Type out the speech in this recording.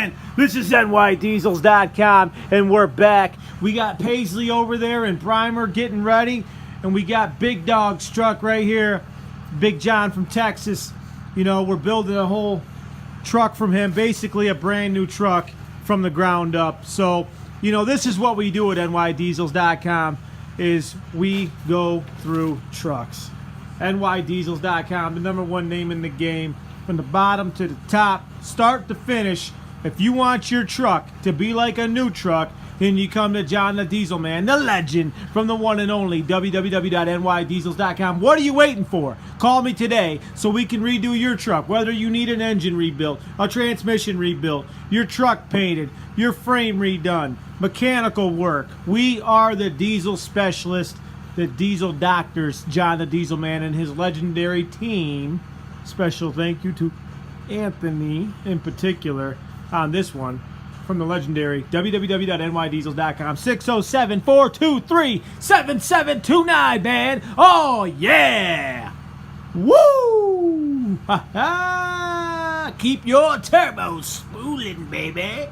man? This is nydiesels.com, and we're back. We got Paisley over there and Primer getting ready, and we got Big Dog's truck right here, Big John from Texas. You know, we're building a whole truck from him, basically a brand new truck from the ground up. So, you know, this is what we do at nydiesels.com, is we go through trucks. nydiesels.com, the #1 name in the game, from the bottom to the top, start to finish. If you want your truck to be like a new truck, then you come to John the Diesel Man, the legend, from the one and only www.nydiesels.com. What are you waiting for? Call me today so we can redo your truck, whether you need an engine rebuilt, a transmission rebuilt, your truck painted, your frame redone, mechanical work. We are the diesel specialist, the diesel doctors, John the Diesel Man and his legendary team. Special thank you to Anthony in particular on this one, from the legendary www.nydiesels.com. 607-423-7729, man. Oh, yeah. Woo! Ha ha! Keep your turbo spooling, baby.